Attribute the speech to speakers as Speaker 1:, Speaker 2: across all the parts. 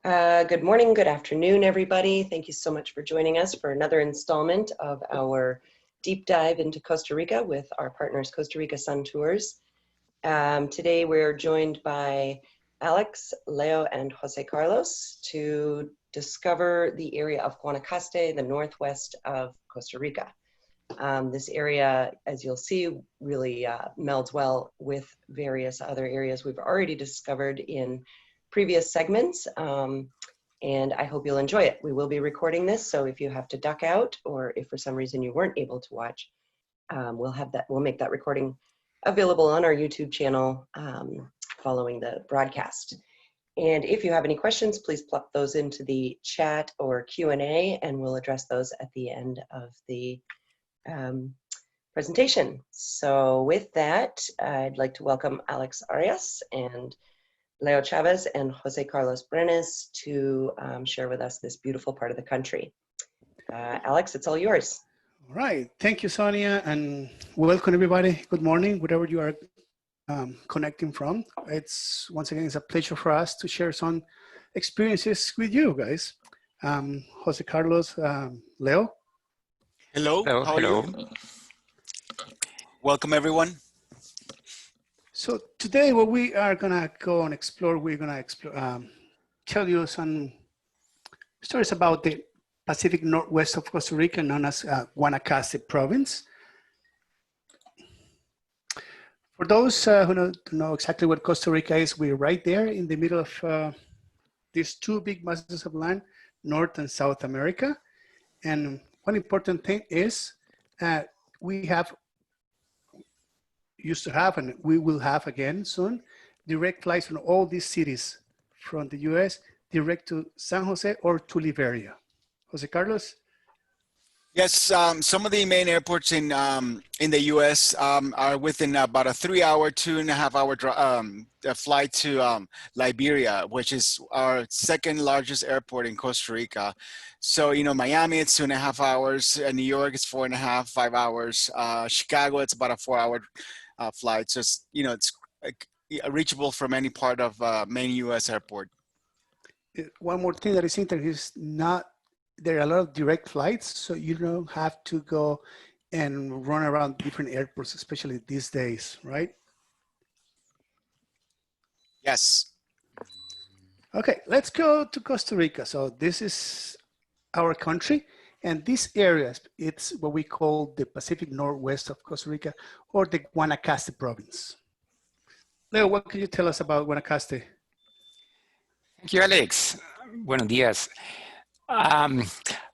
Speaker 1: Good morning, good afternoon, everybody. Thank you so much for joining us for another installment of our deep dive into Costa Rica with our partners, Costa Rica Sun Tours. Today, we're joined by Alex, Leo, and Jose Carlos to discover the area of Guanacaste, the northwest of Costa Rica. This area, as you'll see, really melds well with various other areas we've already discovered in previous segments, and I hope you'll enjoy it. We will be recording this, so if you have to duck out or if for some reason you weren't able to watch, we'll make that recording available on our YouTube channel following the broadcast. And if you have any questions, please plop those into the chat or Q&A, and we'll address those at the end of the presentation. So with that, I'd like to welcome Alex Arias and Leo Chavez and Jose Carlos Brenes to share with us this beautiful part of the country. Alex, it's all yours.
Speaker 2: All right, thank you, Sonia, and welcome everybody. Good morning, wherever you are connecting from. Once again, it's a pleasure for us to share some experiences with you guys. Jose Carlos, Leo.
Speaker 3: Hello, how are you? Welcome everyone.
Speaker 2: So today what we are gonna go and explore, we're gonna tell you some stories about the Pacific Northwest of Costa Rica, known as Guanacaste province. For those who don't know exactly what Costa Rica is, we're right there in the middle of these two big masses of land, North and South America. And one important thing is we used to have, and we will have again soon, direct flights from all these cities from the US direct to San Jose or to Liberia. Jose Carlos?
Speaker 3: Yes, some of the main airports in the US are within about a 3-hour, 2.5-hour flight to Liberia, which is our second largest airport in Costa Rica. So, you know, Miami, it's 2.5 hours. New York is 4.5, 5 hours. Chicago, it's about a 4-hour flight. So it's, you know, it's reachable from any part of main US airport.
Speaker 2: One more thing that is interesting is there are a lot of direct flights, so you don't have to go and run around different airports, especially these days, right?
Speaker 3: Yes.
Speaker 2: Okay, let's go to Costa Rica. So this is our country, and this area, it's what we call the Pacific Northwest of Costa Rica, or the Guanacaste province. Leo, what can you tell us about Guanacaste?
Speaker 4: Thank you, Alex. Buenos dias.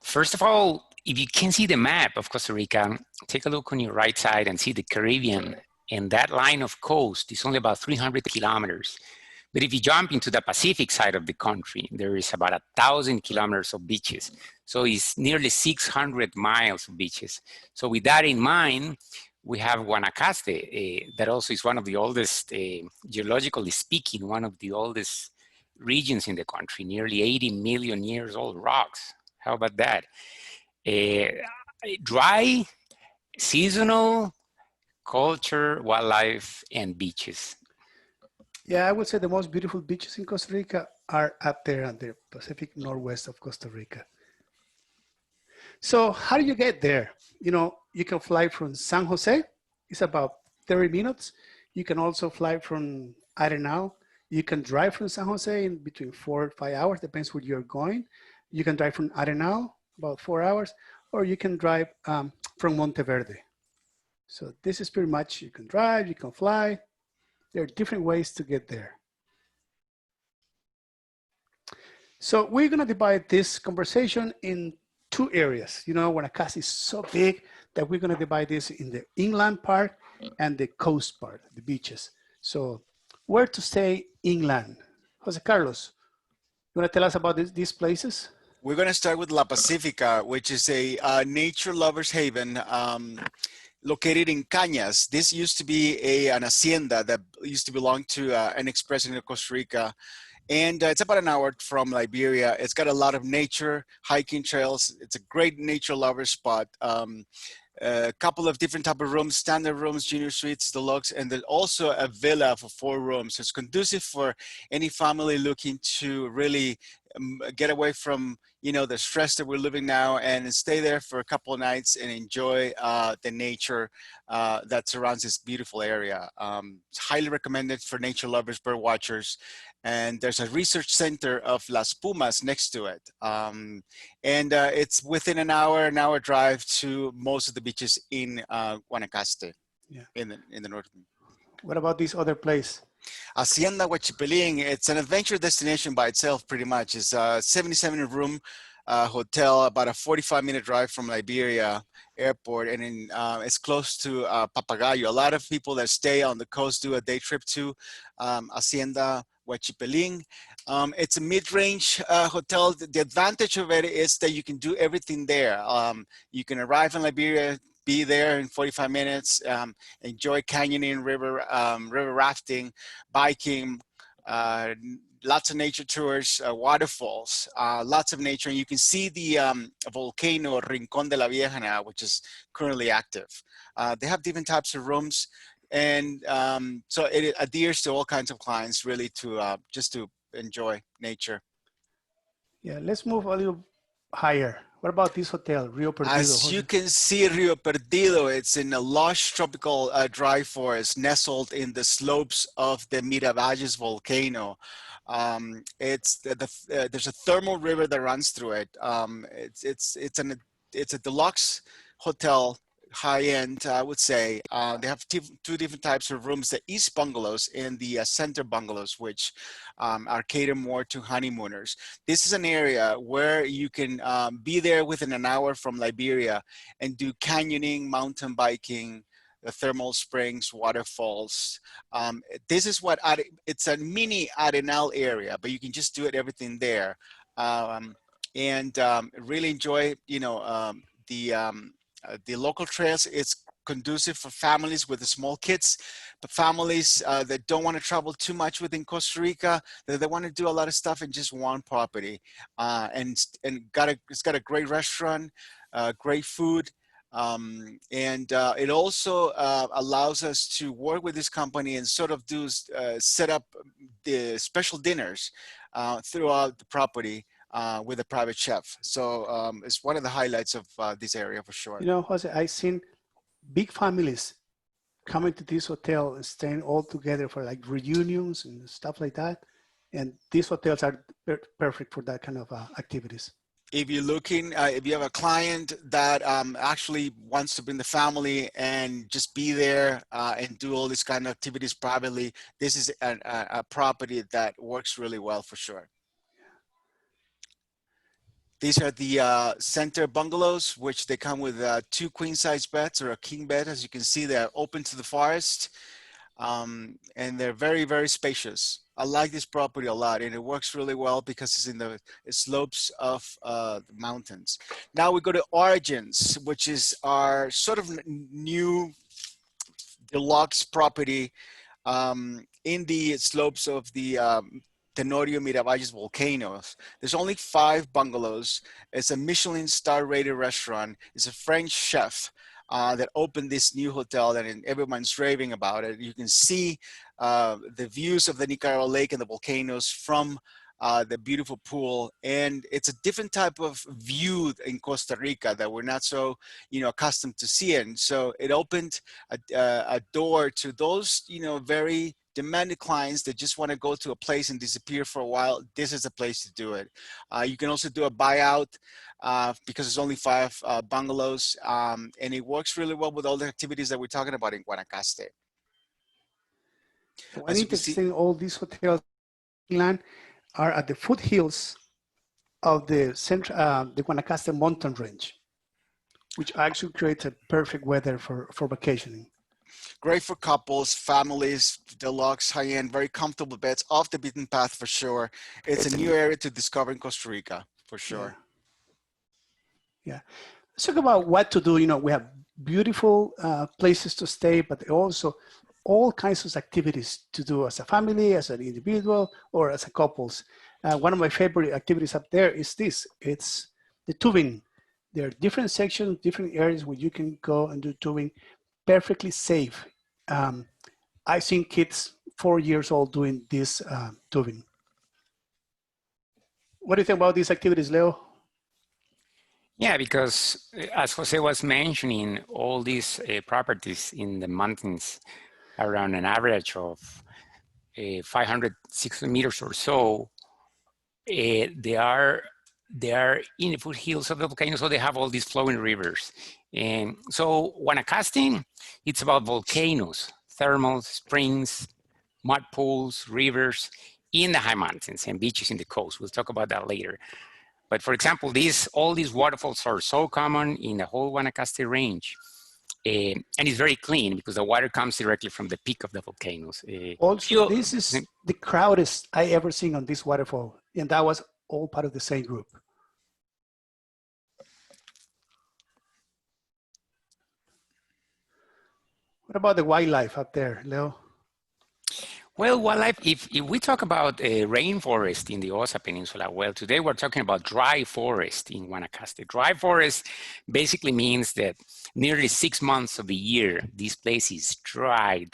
Speaker 4: First of all, if you can see the map of Costa Rica, take a look on your right side and see the Caribbean, and that line of coast is only about 300 kilometers. But if you jump into the Pacific side of the country, there is about 1,000 kilometers of beaches. So it's nearly 600 miles of beaches. So with that in mind, we have Guanacaste, that also is one of the oldest, geologically speaking, one of the oldest regions in the country, nearly 80 million years old rocks. How about that? Dry, seasonal, culture, wildlife, and beaches.
Speaker 2: Yeah, I would say the most beautiful beaches in Costa Rica are up there on the Pacific Northwest of Costa Rica. So how do you get there? You know, you can fly from San Jose. It's about 30 minutes. You can also fly from Arenal. You can drive from San Jose in between 4 or 5 hours, depends where you're going. You can drive from Arenal, about 4 hours, or you can drive from Monteverde. So this is pretty much, you can drive, you can fly. There are different ways to get there. So we're gonna divide this conversation in two areas. You know, Guanacaste is so big that we're gonna divide this in the inland part and the coast part, the beaches. So where to stay inland? Jose Carlos, you wanna tell us about these places?
Speaker 3: We're gonna start with La Pacifica, which is a nature lover's haven located in Cañas. This used to be an hacienda that used to belong to an ex-president of Costa Rica. And it's about an hour from Liberia. It's got a lot of nature, hiking trails. It's a great nature lover spot. A couple of different type of rooms, standard rooms, junior suites, deluxe, and then also a villa for 4 rooms. So it's conducive for any family looking to really get away from, you know, the stress that we're living now, and stay there for a couple of nights and enjoy the nature that surrounds this beautiful area. It's highly recommended for nature lovers, bird watchers. And there's a research center of Las Pumas next to it. It's within an hour drive to most of the beaches in Guanacaste,
Speaker 2: Yeah.
Speaker 3: in the north.
Speaker 2: What about this other place?
Speaker 3: Hacienda Huachipeling, it's an adventure destination by itself, pretty much. It's a 77-room hotel, about a 45-minute drive from Liberia Airport, and it's close to Papagayo. A lot of people that stay on the coast do a day trip to Hacienda Huachipeling. It's a mid-range hotel. The advantage of it is that you can do everything there. You can arrive in Liberia, be there in 45 minutes, enjoy canyoning, river rafting, biking, lots of nature tours, waterfalls, lots of nature. And you can see the volcano Rincón de la Vieja now, which is currently active. They have different types of rooms. And so it adheres to all kinds of clients, really, to just to enjoy nature.
Speaker 2: Yeah, let's move a little higher. What about this hotel, Rio Perdido?
Speaker 3: As you can see, Rio Perdido, it's in a lush tropical dry forest nestled in the slopes of the Miravalles volcano. There's a thermal river that runs through it. It's a deluxe hotel, high-end, I would say. They have two different types of rooms: the east bungalows and the center bungalows, which are catered more to honeymooners. This is an area where you can be there within an hour from Liberia and do canyoning, mountain biking, the thermal springs, waterfalls. This is what it's a mini Arenal area, but you can just do everything there, and really enjoy, you know, the local trails. It's conducive for families with the small kids, but families that don't want to travel too much within Costa Rica, that they want to do a lot of stuff in just one property. It's got a great restaurant, great food. It also allows us to work with this company and sort of set up the special dinners throughout the property with a private chef. So it's one of the highlights of this area for sure.
Speaker 2: You know, Jose, I've seen big families coming to this hotel and staying all together for like reunions and stuff like that. And these hotels are perfect for that kind of activities.
Speaker 3: If you're looking, if you have a client that actually wants to bring the family and just be there and do all these kind of activities privately, this is a property that works really well for sure. These are the center bungalows, which they come with 2 queen-size beds or a king bed. As you can see, they're open to the forest, and they're very, very spacious. I like this property a lot, and it works really well because it's in the slopes of the mountains. Now we go to Origins, which is our sort of new deluxe property in the slopes of the Tenorio Miravalles volcanoes. There's only 5 bungalows. It's a Michelin star rated restaurant. It's a French chef that opened this new hotel, and everyone's raving about it. You can see the views of the Nicaragua Lake and the volcanoes from the beautiful pool, and it's a different type of view in Costa Rica that we're not so, you know, accustomed to seeing. So it opened a door to those, you know, very demanding clients that just want to go to a place and disappear for a while. This is a place to do it. You can also do a buyout because there's only 5 bungalows, and it works really well with all the activities that we're talking about in Guanacaste.
Speaker 2: One interesting, all these hotels in land are at the foothills of the Guanacaste mountain range, which actually creates a perfect weather for vacationing.
Speaker 3: Great for couples, families, deluxe, high-end, very comfortable beds, off the beaten path for sure. It's a new area to discover in Costa Rica for sure.
Speaker 2: Yeah. Let's talk about what to do. You know, we have beautiful places to stay, but also all kinds of activities to do as a family, as an individual, or as a couples. One of my favorite activities up there is this. It's the tubing. There are different sections, different areas where you can go and do tubing, perfectly safe. I've seen kids 4 years old doing this tubing. What do you think about these activities, Leo?
Speaker 4: Yeah, because as Jose was mentioning, all these properties in the mountains around an average of 560 meters or so, they are in the foothills of the volcano, so they have all these flowing rivers. And so Guanacaste, it's about volcanoes, thermal springs, mud pools, rivers in the high mountains and beaches in the coast. We'll talk about that later. But for example, all these waterfalls are so common in the whole Guanacaste range. And it's very clean because the water comes directly from the peak of the volcanoes.
Speaker 2: Also, this is the crowdest I ever seen on this waterfall. And that was all part of the same group. What about the wildlife up there, Leo?
Speaker 4: Well, wildlife, if we talk about rainforest in the Osa Peninsula, well, today we're talking about dry forest in Guanacaste. Dry forest basically means that nearly 6 months of the year, this place is dry.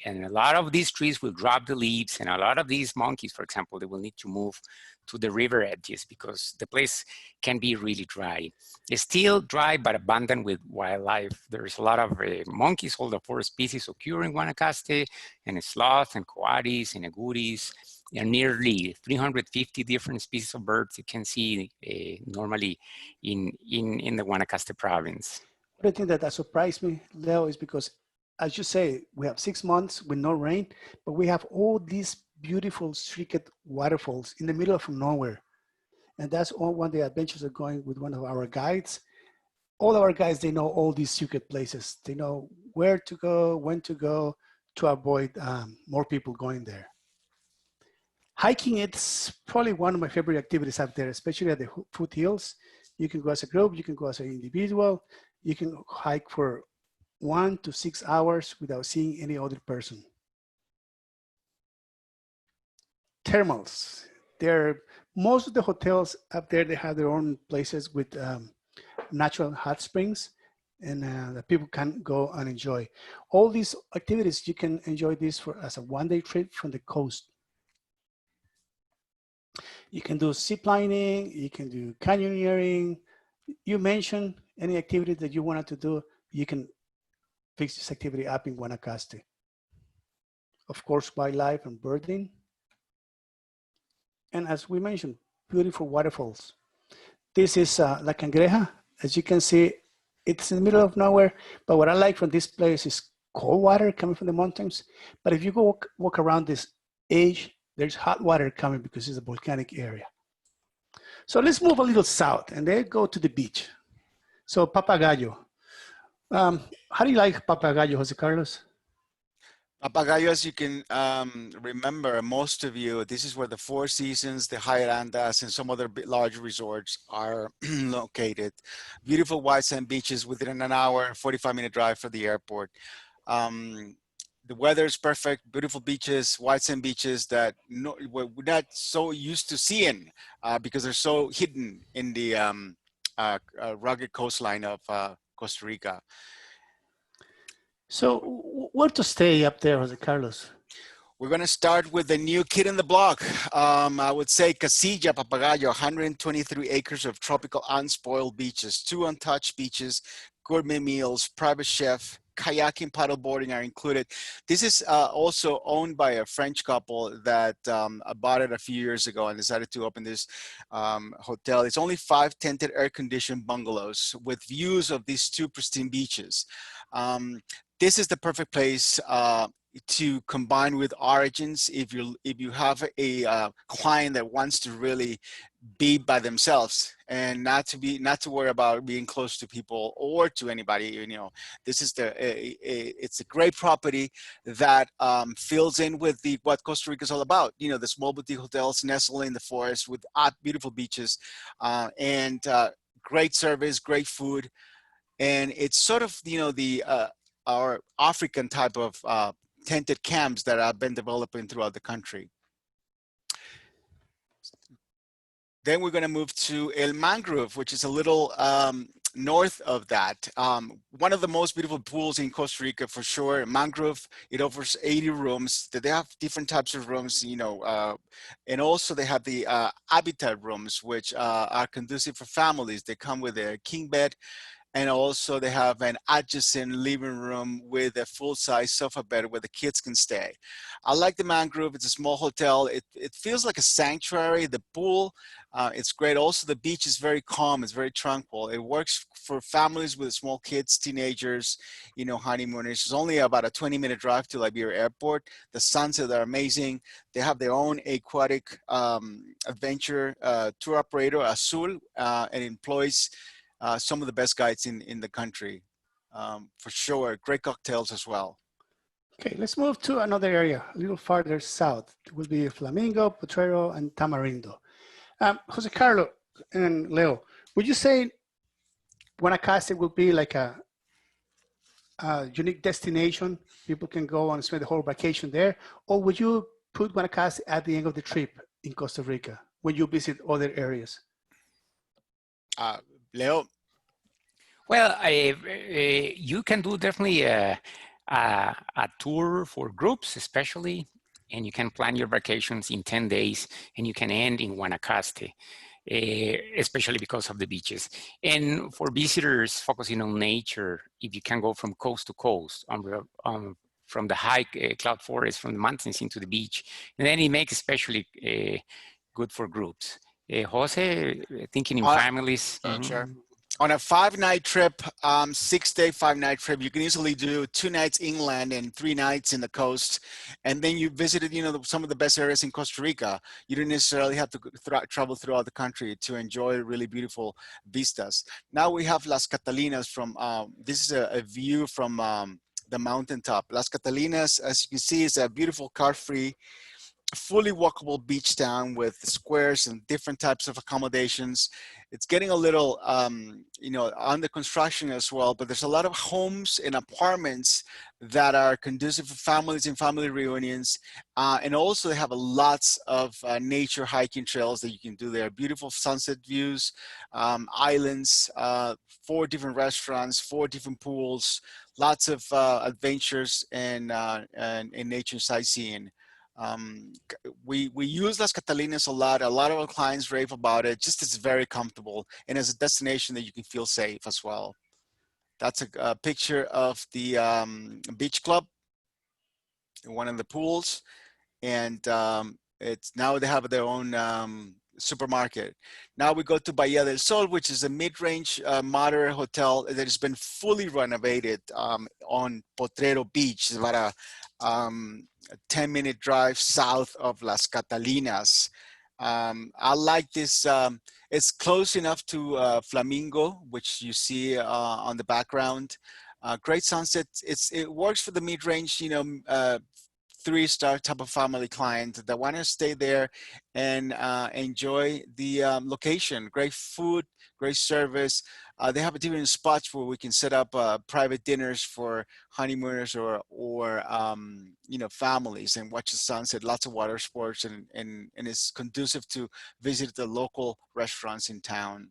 Speaker 4: And a lot of these trees will drop the leaves, and a lot of these monkeys, for example, they will need to move to the river edges because the place can be really dry. It's still dry, but abundant with wildlife. There's a lot of monkeys, all the 4 species occur in Guanacaste, and sloth and coatis and agoutis, and nearly 350 different species of birds you can see normally in the Guanacaste province.
Speaker 2: One thing that surprised me, Leo, is because, as you say, we have 6 months with no rain, but we have all these beautiful streaked waterfalls in the middle of nowhere. And that's one of the adventures of going with one of our guides. All our guides, they know all these secret places. They know where to go, when to go, to avoid more people going there. Hiking, it's probably one of my favorite activities up there, especially at the foothills. You can go as a group, you can go as an individual, you can hike for 1 to 6 hours without seeing any other person. Thermals, most of the hotels up there, they have their own places with natural hot springs, and the people can go and enjoy. All these activities, you can enjoy this as a one-day trip from the coast. You can do zip lining, you can do canyoneering. You mentioned any activity that you wanted to do, you can fix this activity up in Guanacaste. Of course, wildlife and birding. And as we mentioned, beautiful waterfalls. This is La Cangreja. As you can see, it's in the middle of nowhere, but what I like from this place is cold water coming from the mountains. But if you go walk around this edge, there's hot water coming because it's a volcanic area. So let's move a little south and then go to the beach. So Papagayo. How do you like Papagayo, Jose Carlos?
Speaker 3: Papagayo, as you can remember, most of you, this is where the Four Seasons, the Hyarandas, and some other large resorts are located. Beautiful white sand beaches within an hour, 45-minute drive from the airport. The weather is perfect, beautiful beaches, white sand beaches that we're not so used to seeing because they're so hidden in the rugged coastline of Costa Rica.
Speaker 2: So where to stay up there, Jose Carlos?
Speaker 3: We're going to start with the new kid in the block. I would say Casilla Papagayo, 123 acres of tropical unspoiled beaches, 2 untouched beaches, gourmet meals, private chef, kayaking, paddleboarding are included. This is also owned by a French couple that bought it a few years ago and decided to open this hotel. It's only 5 tented air-conditioned bungalows with views of these 2 pristine beaches. This is the perfect place to combine with Origins if you have a client that wants to really be by themselves and not to worry about being close to people or to anybody. You know, this is it's a great property that fills in with what Costa Rica is all about. You know, the small boutique hotels nestled in the forest with beautiful beaches and great service, great food, and it's sort of, you know, our African type of tented camps that have been developing throughout the country. Then we're going to move to El Mangrove, which is a little north of that. One of the most beautiful pools in Costa Rica for sure, Mangrove. It offers 80 rooms. They have different types of rooms, and also they have the habitat rooms, which are conducive for families. They come with a king bed, and also they have an adjacent living room with a full-size sofa bed where the kids can stay. I like the Mangrove. It's a small hotel. It feels like a sanctuary. The pool, it's great. Also, the beach is very calm. It's very tranquil. It works for families with small kids, teenagers, honeymooners. It's only about a 20-minute drive to Liberia Airport. The sunsets are amazing. They have their own aquatic adventure tour operator, Azul, and employs some of the best guides in the country, for sure. Great cocktails as well.
Speaker 2: Okay, let's move to another area, a little farther south. It will be Flamingo, Potrero, and Tamarindo. Jose Carlo and Leo, would you say Guanacaste will be like a unique destination? People can go and spend the whole vacation there, or would you put Guanacaste at the end of the trip in Costa Rica when you visit other areas?
Speaker 3: Leo?
Speaker 4: Well, you can do definitely a tour for groups, especially, and you can plan your vacations in 10 days, and you can end in Guanacaste, especially because of the beaches. And for visitors focusing on nature, if you can go from coast to coast, from the high cloud forest, from the mountains into the beach, and then it makes especially good for groups. Jose, thinking in families.
Speaker 3: Sure. On a 5-night trip, 6-day, 5-night trip, you can easily do 2 nights inland and 3 nights in the coast. And then you visited, some of the best areas in Costa Rica. You don't necessarily have to travel throughout the country to enjoy really beautiful vistas. Now we have Las Catalinas this is a view from the mountaintop. Las Catalinas, as you can see, is a beautiful car-free, fully walkable beach town with squares and different types of accommodations. It's getting a little, under construction as well, but there's a lot of homes and apartments that are conducive for families and family reunions. And also they have lots of nature hiking trails that you can do there. Beautiful sunset views, islands, 4 different restaurants, 4 different pools, lots of adventures and nature sightseeing. We use Las Catalinas a lot. A lot of our clients rave about it. Just it's very comfortable, and as a destination that you can feel safe as well. That's a picture of the beach club, one of the pools, and it's now they have their own supermarket. Now we go to Bahia del Sol, which is a mid-range moderate hotel that has been fully renovated on Potrero Beach. It's about a 10-minute drive south of Las Catalinas. I like this. It's close enough to Flamingo, which you see on the background. Great sunset. It works for the mid-range, 3-star type of family client that want to stay there and enjoy the location. Great food, great service. They have different spots where we can set up private dinners for honeymooners or families and watch the sunset. Lots of water sports, and it's conducive to visit the local restaurants in town.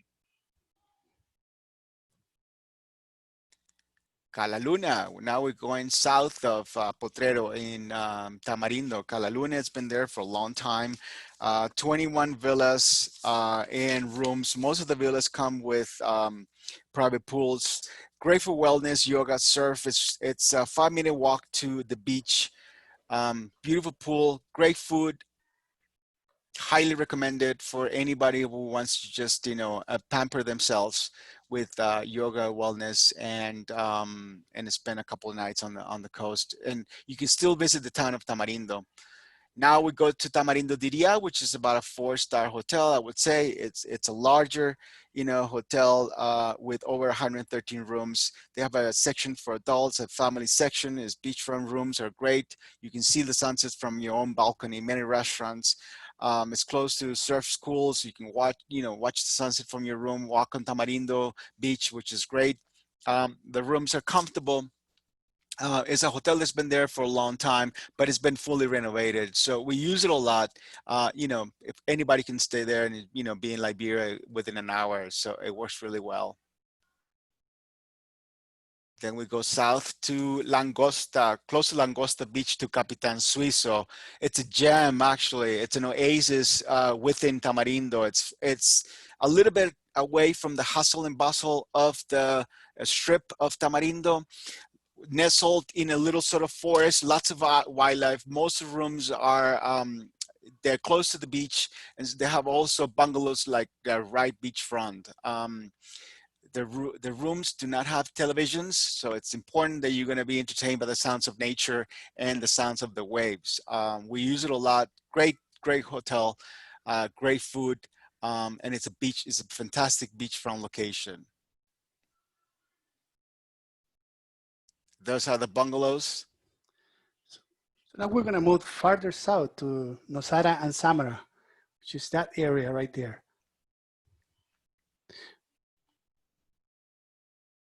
Speaker 3: Cala Luna. Now we're going south of Potrero in Tamarindo. Cala Luna has been there for a long time. 21 villas and rooms. Most of the villas come with private pools. Great for wellness, yoga, surf. It's a 5-minute walk to the beach. Beautiful pool, great food. Highly recommended for anybody who wants to just pamper themselves with yoga, wellness, and spend a couple of nights on the coast. And you can still visit the town of Tamarindo. Now we go to Tamarindo Diria, which is about a 4-star hotel. I would say it's a larger, hotel with over 113 rooms. They have a section for adults, a family section. Is beachfront rooms are great. You can see the sunsets from your own balcony. Many restaurants. It's close to surf schools. You can watch the sunset from your room. Walk on Tamarindo Beach, which is great. The rooms are comfortable. It's a hotel that's been there for a long time, but it's been fully renovated. So we use it a lot. If anybody can stay there and, be in Liberia within an hour. So it works really well. Then we go south to Langosta, close to Langosta Beach to Capitan Suizo. It's a gem, actually. It's an oasis within Tamarindo. It's a little bit away from the hustle and bustle of the strip of Tamarindo, nestled in a little sort of forest, lots of wildlife. Most of the rooms are, they're close to the beach, and they have also bungalows like right beachfront. The rooms do not have televisions, so it's important that you're going to be entertained by the sounds of nature and the sounds of the waves. We use it a lot. Great hotel, great food, and it's a fantastic beachfront location. Those are the bungalows.
Speaker 2: So now we're going to move farther south to Nosara and Samara, which is that area right there.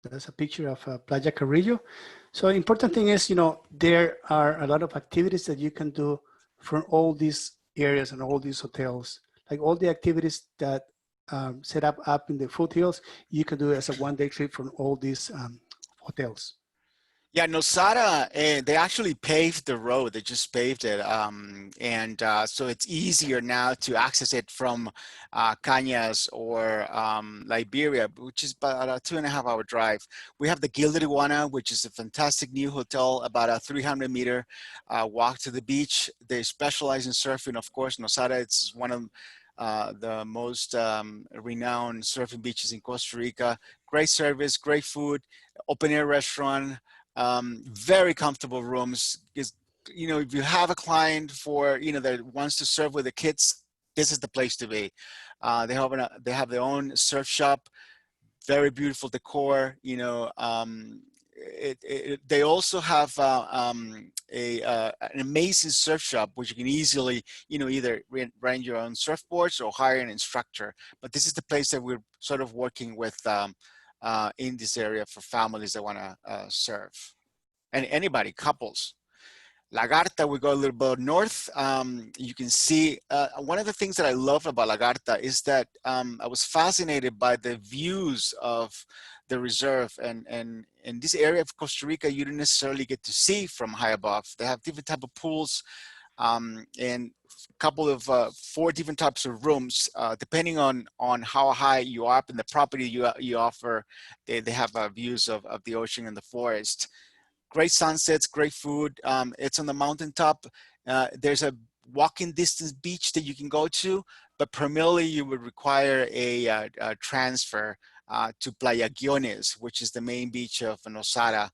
Speaker 2: That's a picture of Playa Carrillo. So important thing is, you know, there are a lot of activities that you can do from all these areas and all these hotels. Like all the activities that set up in the foothills, you can do as a one-day trip from all these hotels.
Speaker 3: Yeah, Nosara, they actually paved the road. They just paved it. So it's easier now to access it from Cañas or Liberia, which is about a 2.5-hour drive. We have the Gilded Iguana, which is a fantastic new hotel, about a 300-meter walk to the beach. They specialize in surfing, of course. Nosara, it's one of the most renowned surfing beaches in Costa Rica. Great service, great food, open air restaurant. Very comfortable rooms. Is, you know, if you have a client for, you know, that wants to surf with the kids, this is the place to be. They have their own surf shop, very beautiful decor. You know, they also have an amazing surf shop, which you can easily, you know, either rent your own surfboards or hire an instructor. But this is the place that we're sort of working with in this area for families that want to surf, and anybody, couples. Lagarta, we go a little bit north. You can see one of the things that I love about Lagarta is that I was fascinated by the views of the reserve, and in this area of Costa Rica, you don't necessarily get to see from high above. They have different type of pools, and a couple of 4 different types of rooms, depending on how high you are up in the property you offer. They have views of the ocean and the forest. Great sunsets, great food. It's on the mountaintop. There's a walking distance beach that you can go to, but primarily you would require a transfer to Playa Guiones, which is the main beach of Nosara.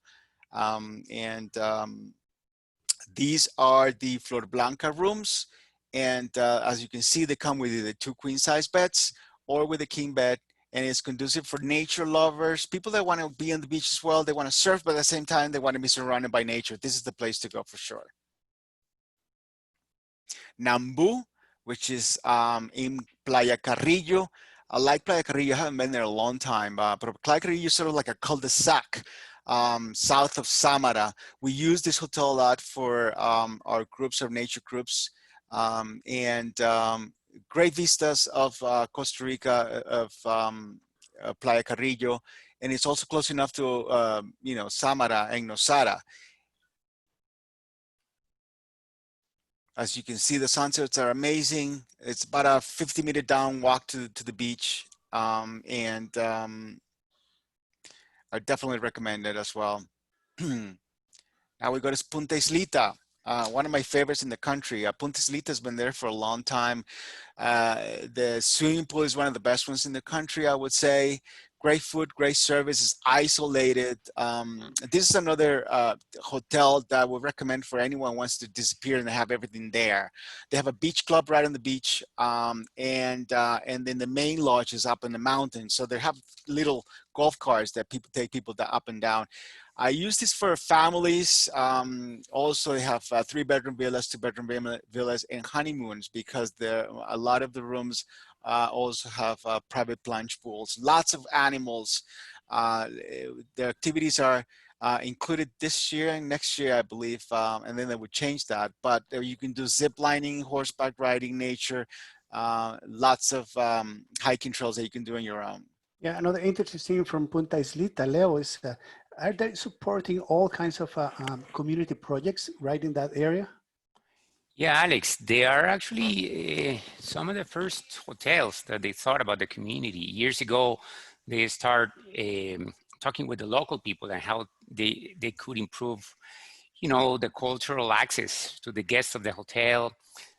Speaker 3: These are the Flor Blanca rooms. And as you can see, they come with either 2 queen-size beds or with a king bed. And it's conducive for nature lovers, people that want to be on the beach as well. They want to surf, but at the same time, they want to be surrounded by nature. This is the place to go for sure. Nambu, which is in Playa Carrillo. I like Playa Carrillo. I haven't been there a long time, but Playa Carrillo is sort of like a cul-de-sac south of Samara. We use this hotel a lot for our groups, our nature groups, great vistas of Costa Rica, of Playa Carrillo, and it's also close enough to you know, Samara and Nosara. As you can see, the sunsets are amazing. It's about a 50-meter down walk to the beach, I definitely recommend it as well. Now we go to Punta Islita, one of my favorites in the country. Punta Islita has been there for a long time. The swimming pool is one of the best ones in the country, I would say. Great food, great service, is isolated. This is another hotel that I would recommend for anyone who wants to disappear and have everything there. They have a beach club right on the beach, and then the main lodge is up in the mountains. So they have little golf carts that take people up and down. I use this for families. Also, they have 3-bedroom villas, 2-bedroom villas, and honeymoons, because a lot of the rooms also have private plunge pools. Lots of animals. The activities are included this year and next year, I believe, and then they would change that. But you can do zip lining, horseback riding, nature, lots of hiking trails that you can do on your own.
Speaker 2: Yeah, another interesting thing from Punta Islita, Leo, is are they supporting all kinds of community projects right in that area?
Speaker 4: Yeah, Alex, they are actually some of the first hotels that they thought about the community. Years ago, they start talking with the local people and how they could improve, you know, the cultural access to the guests of the hotel,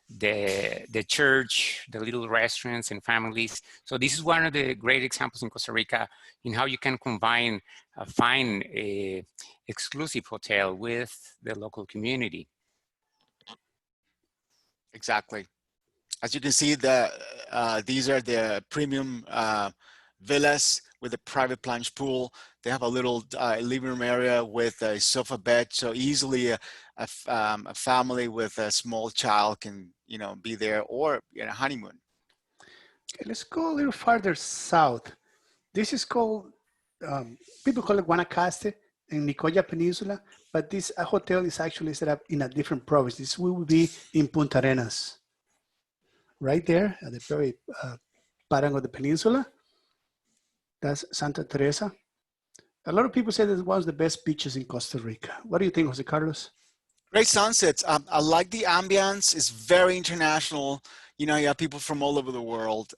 Speaker 4: the church, the little restaurants and families. So this is one of the great examples in Costa Rica in how you can combine a fine exclusive hotel with the local community.
Speaker 3: Exactly. As you can see, these are the premium villas with a private plunge pool. They have a little living room area with a sofa bed, so easily a family with a small child can, you know, be there, or in a honeymoon.
Speaker 2: Okay, let's go a little farther south. This is called, people call it Guanacaste and Nicoya Peninsula, but this hotel is actually set up in a different province. This will be in Punta Arenas, right there at the very bottom of the peninsula. That's Santa Teresa. A lot of people say that it's one of the best beaches in Costa Rica. What do you think, Jose Carlos?
Speaker 3: Great sunsets. I like the ambience. It's very international. You know, you have people from all over the world.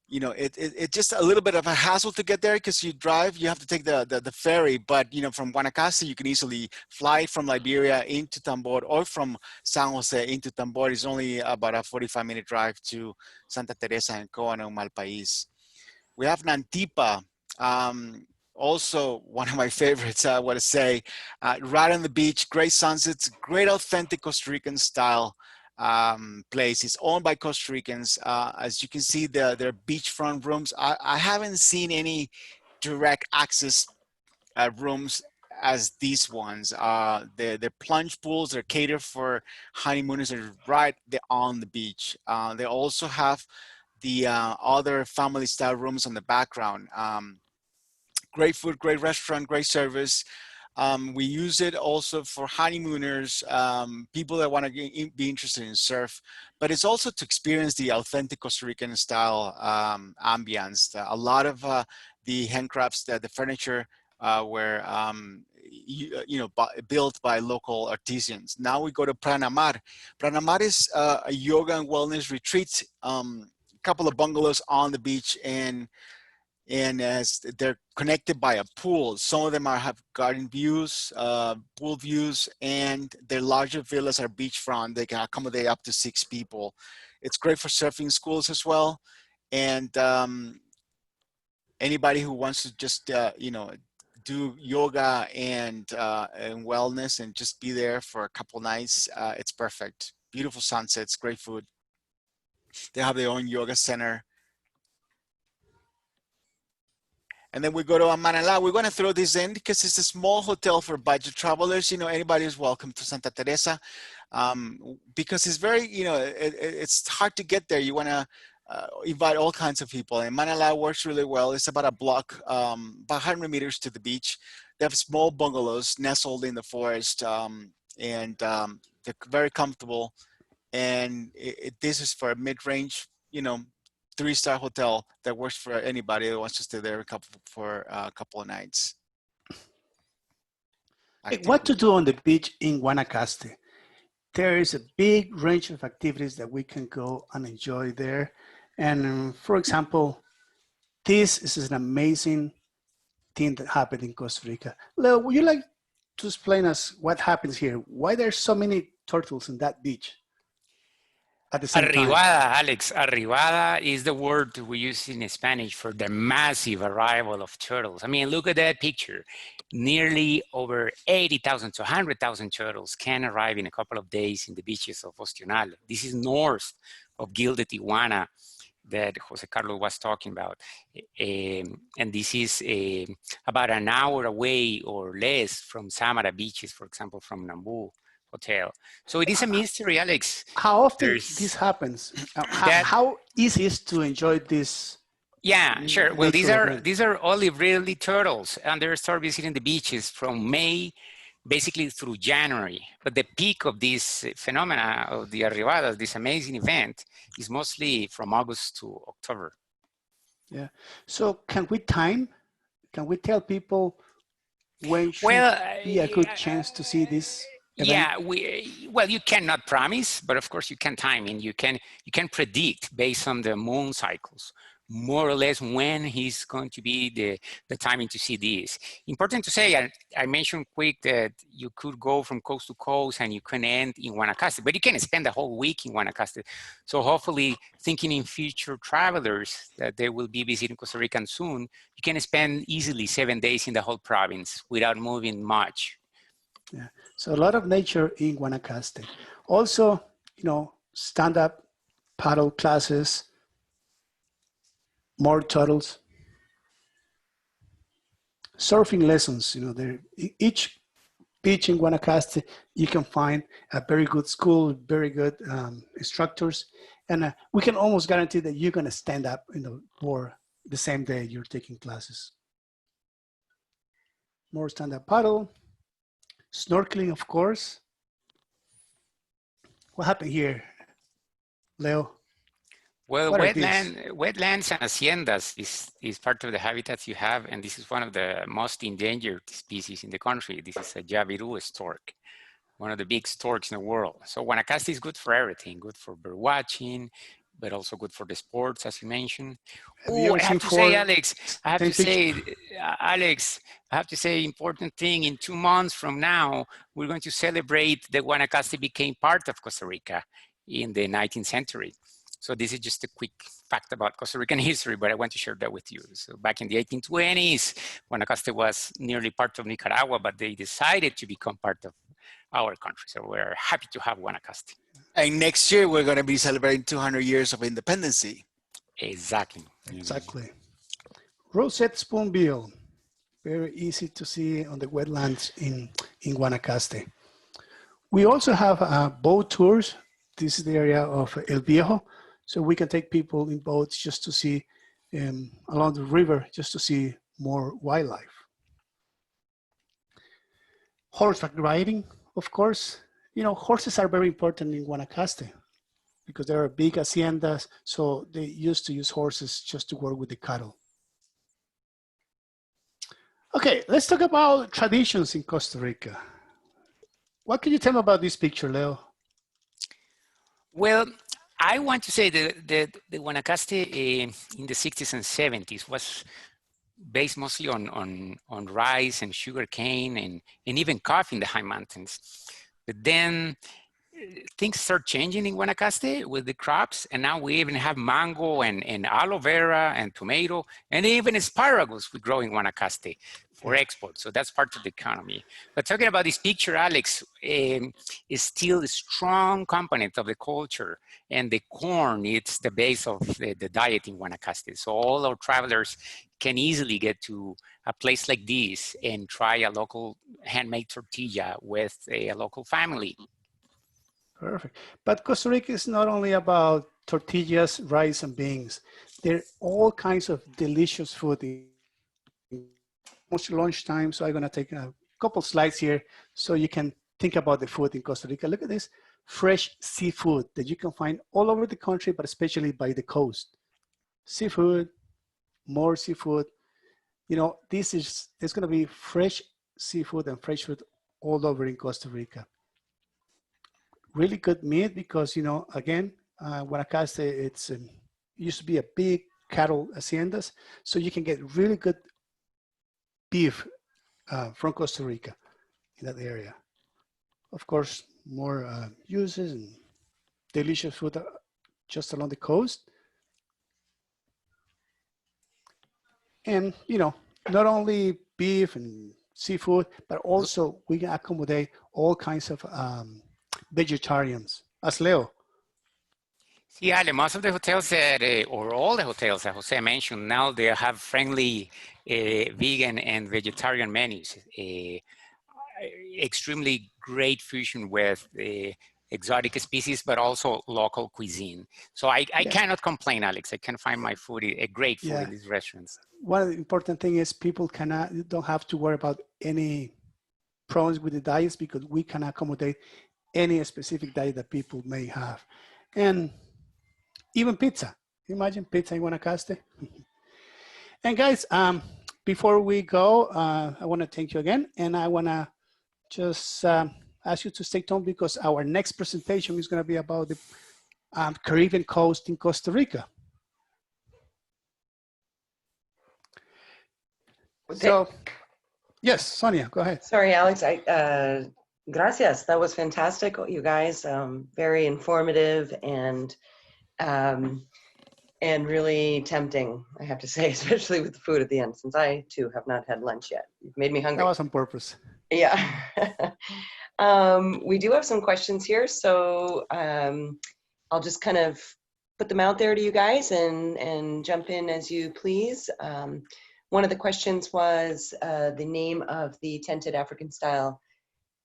Speaker 3: You know, it's just a little bit of a hassle to get there because you drive, you have to take the ferry, but, you know, from Guanacaste, you can easily fly from Liberia into Tambor, or from San Jose into Tambor. It's only about a 45-minute drive to Santa Teresa and Coano, Malpais. We have Nantipa, also one of my favorites, I want to say, right on the beach, great sunsets, great authentic Costa Rican style place. It's owned by Costa Ricans. As you can see, their beachfront rooms. I haven't seen any direct access rooms as these ones. They're plunge pools. They're catered for honeymooners. They're right there on the beach. They also have the other family style rooms on the background. Great food, great restaurant, great service. We use it also for honeymooners, people that want to be interested in surf, but it's also to experience the authentic Costa Rican style ambience. A lot of the handcrafts, the furniture were built by local artisans. Now we go to Pranamar. Pranamar is a yoga and wellness retreat, couple of bungalows on the beach, and as they're connected by a pool. Some of them have garden views, pool views, and their larger villas are beachfront. They can accommodate up to 6 people. It's great for surfing schools as well. And anybody who wants to just, do yoga and wellness and just be there for a couple nights, it's perfect. Beautiful sunsets, great food. They have their own yoga center. And then we go to Manala. We're going to throw this in because it's a small hotel for budget travelers. You know, anybody is welcome to Santa Teresa, because it's very, it's hard to get there. You want to invite all kinds of people. And Manala works really well. It's about a block, about 100 meters to the beach. They have small bungalows nestled in the forest, and they're very comfortable. And this is for a mid-range, 3-star hotel that works for anybody that wants to stay there for a couple of nights.
Speaker 2: What to do on the beach in Guanacaste? There is a big range of activities that we can go and enjoy there. And for example, this is an amazing thing that happened in Costa Rica. Leo, would you like to explain us what happens here? Why there's so many turtles in that beach? At the same
Speaker 4: Arribada,
Speaker 2: time.
Speaker 4: Alex, arribada is the word we use in Spanish for the massive arrival of turtles. I mean, look at that picture. Nearly over 80,000 to 100,000 turtles can arrive in a couple of days in the beaches of Ostional. This is north of Gilded Iguana that Jose Carlos was talking about. And this is about an hour away or less from Samara beaches, for example, from Nambu Hotel. So it is a mystery, Alex.
Speaker 2: How often this happens? How easy is to enjoy this?
Speaker 4: Yeah, sure. Well, these are olive ridley turtles, and they start visiting the beaches from May, basically through January. But the peak of this phenomena of the arribadas, this amazing event, is mostly from August to October.
Speaker 2: Yeah. So can we time Can we tell people when should
Speaker 4: Well,
Speaker 2: be a good chance to see this event?
Speaker 4: yeah, well, you cannot promise, but of course you can time, and you can predict based on the moon cycles, more or less when he's going to be the timing to see this. Important to say, I mentioned quick that you could go from coast to coast and you can end in Guanacaste, but you can spend the whole week in Guanacaste. So hopefully, thinking in future travelers that they will be visiting Costa Rica soon, you can spend easily 7 days in the whole province without moving much.
Speaker 2: Yeah, so a lot of nature in Guanacaste. Also, you know, stand-up paddle classes, more turtles, surfing lessons. You know, there each beach in Guanacaste you can find a very good school, very good instructors, and we can almost guarantee that you're going to stand up, you know, for the same day you're taking classes. More stand-up paddle. Snorkeling, of course. What happened here, Leo?
Speaker 4: Well,
Speaker 2: What are these?
Speaker 4: wetlands and haciendas is part of the habitats you have, and this is one of the most endangered species in the country. This is a Jabiru stork, one of the big storks in the world. So Guanacaste is good for everything, good for bird watching, but also good for the sports, as you mentioned.
Speaker 2: Have you
Speaker 4: Oh,
Speaker 2: ever
Speaker 4: I
Speaker 2: seen
Speaker 4: have to say, Alex, I have to say, important thing, in 2 months from now, we're going to celebrate the Guanacaste became part of Costa Rica in the 19th century. So this is just a quick fact about Costa Rican history, but I want to share that with you. So back in the 1820s, Guanacaste was nearly part of Nicaragua, but they decided to become part of our country. So we're happy to have Guanacaste.
Speaker 3: And next year, we're going to be celebrating 200 years of independence.
Speaker 4: Exactly.
Speaker 2: Exactly. Rosette spoonbill, very easy to see on the wetlands in Guanacaste. We also have boat tours. This is the area of El Viejo. So we can take people in boats just to see along the river, just to see more wildlife. Horseback riding, of course. You know, horses are very important in Guanacaste because there are big haciendas, so they used to use horses just to work with the cattle. Okay, let's talk about traditions in Costa Rica. What can you tell me about this picture, Leo?
Speaker 4: Well, I want to say that the Guanacaste in the 60s and 70s was based mostly on rice and sugar cane and even coffee in the high mountains. But then things start changing in Guanacaste with the crops, and now we even have mango and aloe vera and tomato, and even asparagus we grow in Guanacaste for export. So that's part of the economy. But talking about this picture, Alex, is still a strong component of the culture, and the corn, it's the base of the diet in Guanacaste. So all our travelers can easily get to a place like this and try a local handmade tortilla with a local family.
Speaker 2: Perfect. But Costa Rica is not only about tortillas, rice, and beans. There are all kinds of delicious food. Almost lunchtime, so I'm going to take a couple slides here so you can think about the food in Costa Rica. Look at this fresh seafood that you can find all over the country, but especially by the coast. Seafood, more seafood. You know, there's going to be fresh seafood and fresh food all over in Costa Rica. Really good meat because, you know, again, Guanacaste, it's used to be a big cattle haciendas, so you can get really good beef from Costa Rica in that area. Of course, more uses and delicious food just along the coast. And, you know, not only beef and seafood, but also we can accommodate all kinds of vegetarians. As Leo.
Speaker 4: Yeah, most of the hotels that, or all the hotels that Jose mentioned, now they have friendly vegan and vegetarian menus. Extremely great fusion with exotic species, but also local cuisine. So I cannot complain, Alex. I can find my food, a great food in these restaurants.
Speaker 2: One of the important thing is people don't have to worry about any problems with the diets because we can accommodate any specific diet that people may have. And even pizza. Imagine pizza in Guanacaste. And guys, before we go, I want to thank you again, and I want to just ask you to stay tuned because our next presentation is going to be about the Caribbean coast in Costa Rica. So, yes, Sonia, go ahead.
Speaker 1: Sorry, Alex. Gracias. That was fantastic, you guys. Very informative and really tempting, I have to say, especially with the food at the end, since I too have not had lunch yet. You've made me hungry.
Speaker 2: That was on purpose.
Speaker 1: Yeah. We do have some questions here, so I'll just kind of put them out there to you guys and jump in as you please. One of the questions was the name of the tented African style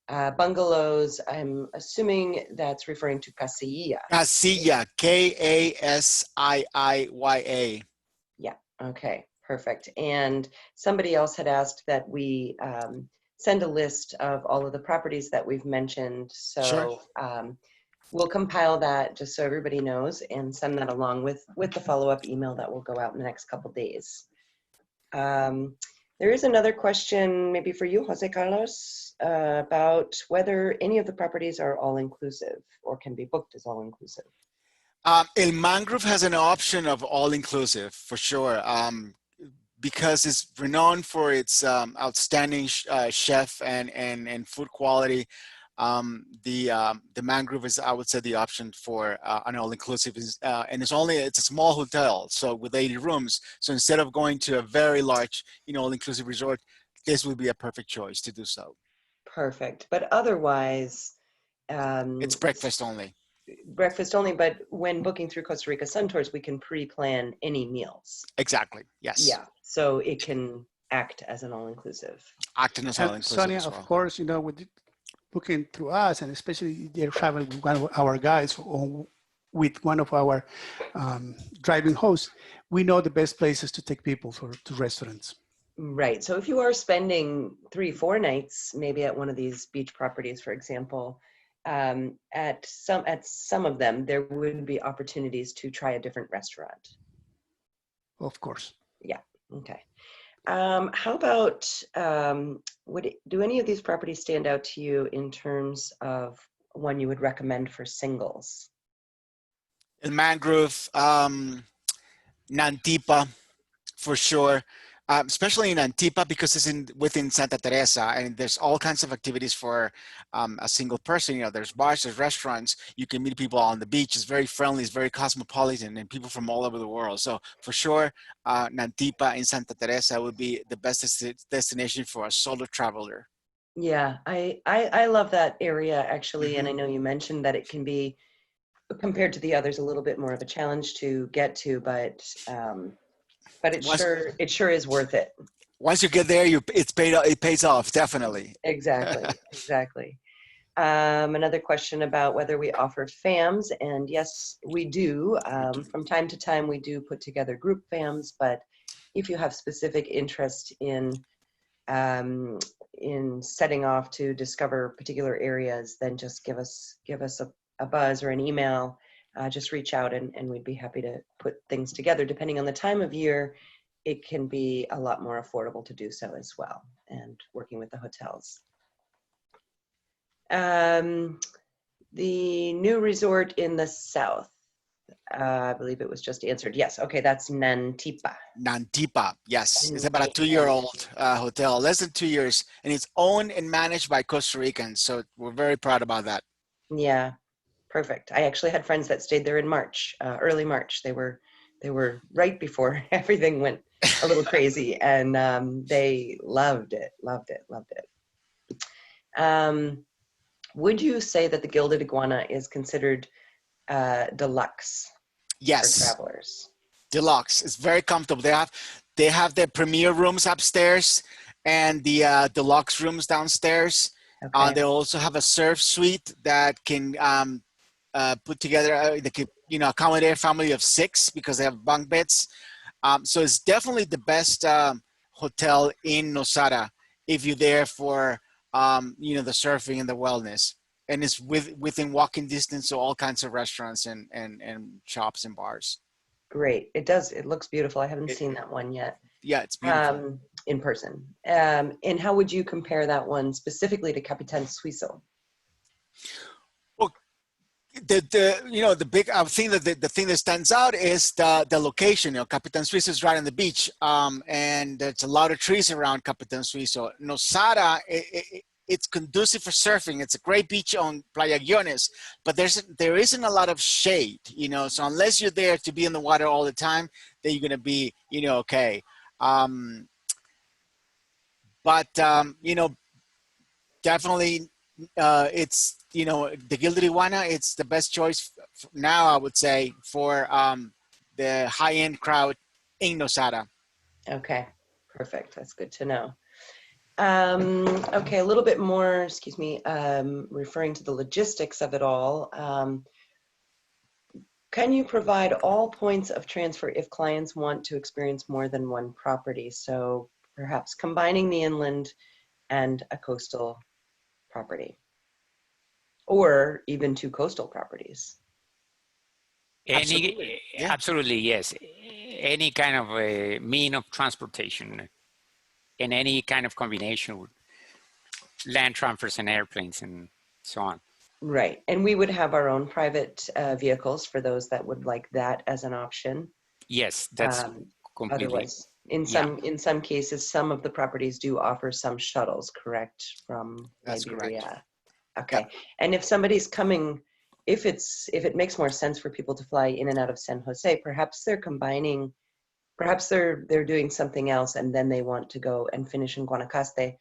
Speaker 1: bungalows. I'm assuming that's referring to Casilla.
Speaker 3: Casilla, K-A-S-I-I-Y-A.
Speaker 1: Yeah, okay, perfect. And somebody else had asked that we send a list of all of the properties that we've mentioned. So
Speaker 3: Sure.
Speaker 1: We'll compile that just so everybody knows and send that along with the follow-up email that will go out in the next couple days. There is another question maybe for you, Jose Carlos, about whether any of the properties are all-inclusive or can be booked as all-inclusive.
Speaker 3: El Mangrove has an option of all-inclusive for sure, because it's renowned for its outstanding chef and food quality. The Mangrove is, I would say, the option for an all-inclusive, and it's a small hotel, so with 80 rooms. So instead of going to a very large, all-inclusive resort, this would be a perfect choice to do so.
Speaker 1: Perfect. But otherwise,
Speaker 3: It's breakfast only.
Speaker 1: Breakfast only, but when booking through Costa Rica Sun Tours, we can pre-plan any meals.
Speaker 3: Exactly. Yes.
Speaker 1: Yeah. So it can act as an all-inclusive.
Speaker 3: Acting as all-inclusive
Speaker 2: Sonia,
Speaker 3: as well.
Speaker 2: of course, with booking through us, and especially they're traveling with one of our guides or with one of our driving hosts, we know the best places to take people to restaurants.
Speaker 1: Right. So if you are spending 3-4 nights, maybe at one of these beach properties, for example, at some of them, there would be opportunities to try a different restaurant.
Speaker 2: Of course.
Speaker 1: Yeah. Okay. How about, do any of these properties stand out to you in terms of one you would recommend for singles?
Speaker 3: El Mangrove, Nantipa, for sure. Especially in Antipa because it's within Santa Teresa, and there's all kinds of activities for a single person. There's bars, there's restaurants. You can meet people on the beach. It's very friendly. It's very cosmopolitan, and people from all over the world. So for sure, Nantipa in Santa Teresa would be the best destination for a solo traveler.
Speaker 1: Yeah, I love that area actually,
Speaker 3: Mm-hmm.
Speaker 1: and I know you mentioned that it can be, compared to the others, a little bit more of a challenge to get to, but it sure is worth it.
Speaker 3: Once you get there, it pays off, definitely.
Speaker 1: Exactly. Another question about whether we offer FAMs, and yes, we do. From time to time, we do put together group FAMs, but if you have specific interest in setting off to discover particular areas, then just give us a buzz or an email. Just reach out and we'd be happy to put things together. Depending on the time of year, it can be a lot more affordable to do so as well, and working with the hotels. The new resort in the south, I believe it was just answered. Yes, okay, that's Nantipa.
Speaker 3: Nantipa, yes. It's about a 2-year-old hotel, less than 2 years, and it's owned and managed by Costa Ricans, so we're very proud about that.
Speaker 1: Yeah, perfect. I actually had friends that stayed there in March, early March. They were right before everything went a little crazy, and they loved it. Would you say that the Gilded Iguana is considered deluxe?
Speaker 3: Yes.
Speaker 1: For travelers?
Speaker 3: Deluxe. It's very comfortable. They have their premier rooms upstairs and the deluxe rooms downstairs.
Speaker 1: Okay.
Speaker 3: They also have a surf suite that can put together, they could, accommodate a family of 6 because they have bunk beds. So it's definitely the best hotel in Nosara if you're there for, the surfing and the wellness. And it's within walking distance to all kinds of restaurants and shops and bars.
Speaker 1: Great. It does. It looks beautiful. I haven't seen that one yet.
Speaker 3: Yeah, it's beautiful.
Speaker 1: in person. And how would you compare that one specifically to Capitan Suizo?
Speaker 3: Well, the big thing that the thing that stands out is the location. Capitan Suizo is right on the beach, and there's a lot of trees around Capitan Suizo. Nosara, it's conducive for surfing. It's a great beach on Playa Guiones, but there isn't a lot of shade. So unless you're there to be in the water all the time, then you're gonna be okay. But definitely it's the Gilded Iguana. It's the best choice now, I would say, for the high-end crowd in Nosara.
Speaker 1: Okay, perfect. That's good to know. Okay, a little bit more, excuse me, referring to the logistics of it all. Can you provide all points of transfer if clients want to experience more than one property? So perhaps combining the inland and a coastal property, or even two coastal properties.
Speaker 3: Absolutely. Yeah.
Speaker 4: Absolutely, yes. Any kind of a mean of transportation and any kind of combination with land transfers and airplanes and so on.
Speaker 1: Right, and we would have our own private vehicles for those that would like that as an option.
Speaker 4: Yes, that's completely.
Speaker 1: Otherwise, in some cases, some of the properties do offer some shuttles, correct, from
Speaker 3: That's
Speaker 1: Liberia.
Speaker 3: correct.
Speaker 1: Okay, and if somebody's coming, if it makes more sense for people to fly in and out of San Jose, perhaps they're combining, perhaps they're doing something else and then they want to go and finish in Guanacaste.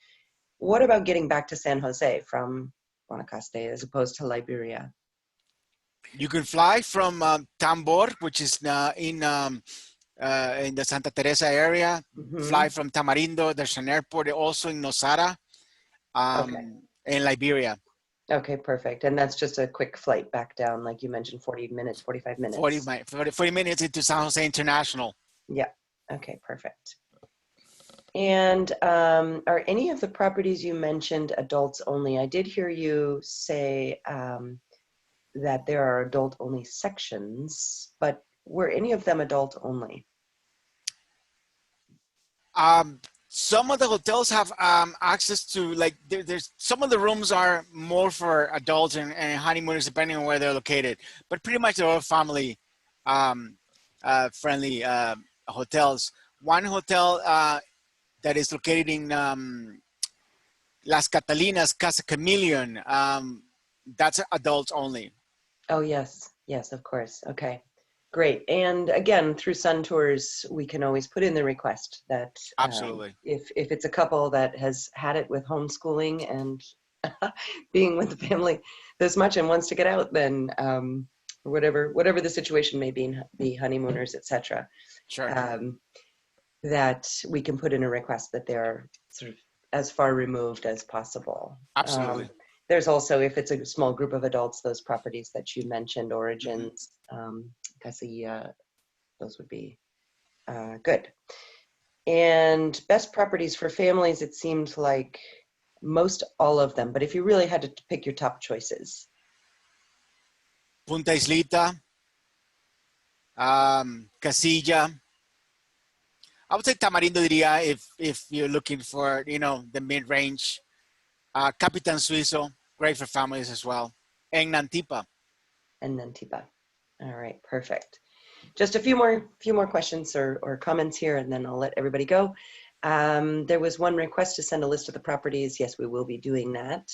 Speaker 1: What about getting back to San Jose from Guanacaste as opposed to Liberia?
Speaker 3: You can fly from Tambor, which is in the Santa Teresa area. Fly from Tamarindo. There's an airport also in Nosara, in Liberia.
Speaker 1: Okay, perfect. And that's just a quick flight back down, like you mentioned, 40 minutes, 45 minutes.
Speaker 3: 40 minutes into San Jose International.
Speaker 1: Yeah. Okay, perfect. And are any of the properties you mentioned adults only? I did hear you say that there are adult only sections, but were any of them adult only?
Speaker 3: Some of the hotels have access to, like, there's some of the rooms are more for adults and honeymooners, depending on where they're located. But pretty much they're all family friendly hotels. One hotel that is located in Las Catalinas, Casa Chameleon, that's adults only.
Speaker 1: Oh, yes. Yes, of course. Okay. Great. And again, through Sun Tours, we can always put in the request that
Speaker 3: Absolutely.
Speaker 1: If it's a couple that has had it with homeschooling and being with the family this much and wants to get out, then whatever the situation may be, honeymooners, etc.
Speaker 3: Sure.
Speaker 1: That we can put in a request that they're sort of as far removed as possible.
Speaker 3: Absolutely.
Speaker 1: There's also, if it's a small group of adults, those properties that you mentioned, Origins, Casilla, those would be good. And best properties for families, it seemed like most all of them, but if you really had to pick your top choices.
Speaker 3: Punta Islita, Casilla. I would say Tamarindo diría if you're looking for, the mid-range. Capitan Suizo, great for families as well. And Nantipa.
Speaker 1: And Nantipa. All right, perfect. Just a few more questions or comments here, and then I'll let everybody go. There was one request to send a list of the properties. Yes, we will be doing that.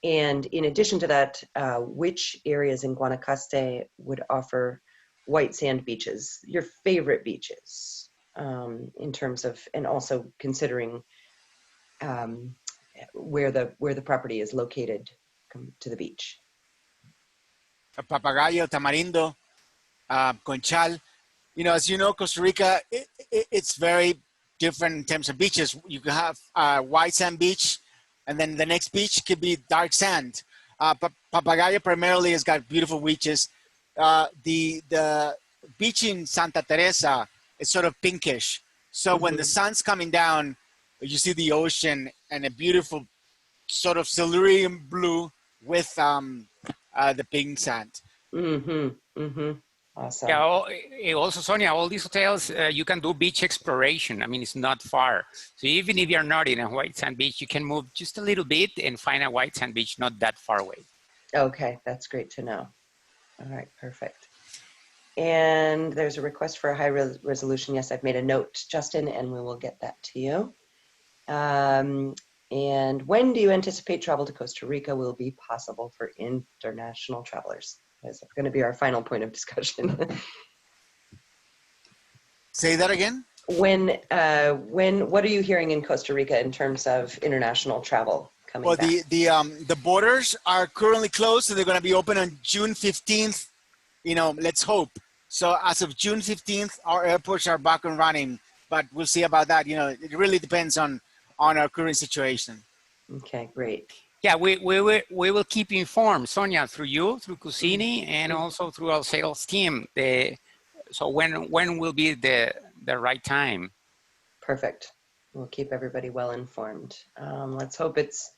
Speaker 1: And in addition to that, which areas in Guanacaste would offer white sand beaches, your favorite beaches, in terms of, and also considering where the property is located to the beach.
Speaker 3: Papagayo, Tamarindo, Conchal. As you know, Costa Rica, it's very different in terms of beaches. You can have white sand beach, and then the next beach could be dark sand. Papagayo primarily has got beautiful beaches. The beach in Santa Teresa is sort of pinkish. So when the sun's coming down, you see the ocean and a beautiful sort of cerulean blue with the pink sand.
Speaker 1: Awesome.
Speaker 4: Yeah, also, Sonia, all these hotels, you can do beach exploration. I mean, it's not far. So even if you're not in a white sand beach, you can move just a little bit and find a white sand beach not that far away.
Speaker 1: Okay, that's great to know. All right, perfect. And there's a request for a high resolution. Yes, I've made a note, Justin, and we will get that to you. And when do you anticipate travel to Costa Rica will be possible for international travelers? That's going to be our final point of discussion.
Speaker 3: Say that again.
Speaker 1: What are you hearing in Costa Rica in terms of international travel coming back?
Speaker 3: The borders are currently closed, so they're going to be open on June 15th. You know, let's hope. So as of June 15th, our airports are back and running, but we'll see about that. You know, it really depends on our current situation.
Speaker 1: Okay, great.
Speaker 4: Yeah, we will keep you informed, Sonia, through you, through Cusini, and also through our sales team. So when will be the right time?
Speaker 1: Perfect. We'll keep everybody well informed. Let's hope it's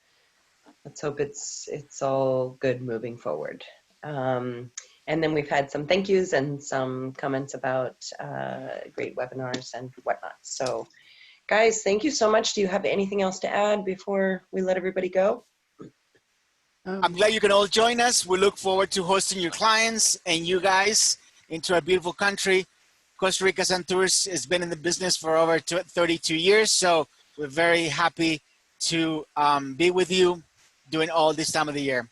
Speaker 1: all good moving forward. And then we've had some thank yous and some comments about great webinars and whatnot. So guys, thank you so much. Do you have anything else to add before we let everybody go?
Speaker 3: I'm glad you can all join us. We look forward to hosting your clients and you guys into our beautiful country. Costa Rica Sun Tours has been in the business for over 32 years. So we're very happy to be with you during all this time of the year.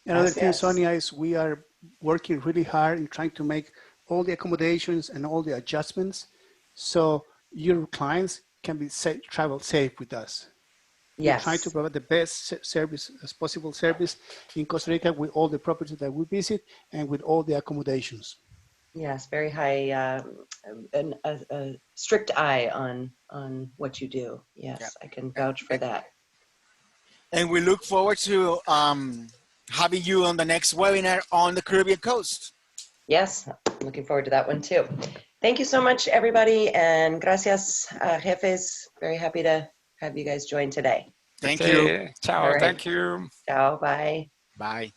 Speaker 2: Another thing, Sonia, is we are working really hard in trying to make all the accommodations and all the adjustments so your clients can be travel safe with us.
Speaker 1: Yes.
Speaker 2: We're trying to provide the best service as possible service in Costa Rica with all the properties that we visit and with all the accommodations.
Speaker 1: Yes, very high, a strict eye on what you do. Yes, yeah. I can vouch for that.
Speaker 3: And we look forward to having you on the next webinar on the Caribbean coast.
Speaker 1: Yes, looking forward to that one too. Thank you so much, everybody, and gracias, jefes. Very happy to have you guys join today.
Speaker 3: Thank you.
Speaker 4: Ciao,
Speaker 1: right.
Speaker 4: thank you.
Speaker 1: Ciao, bye.
Speaker 3: Bye.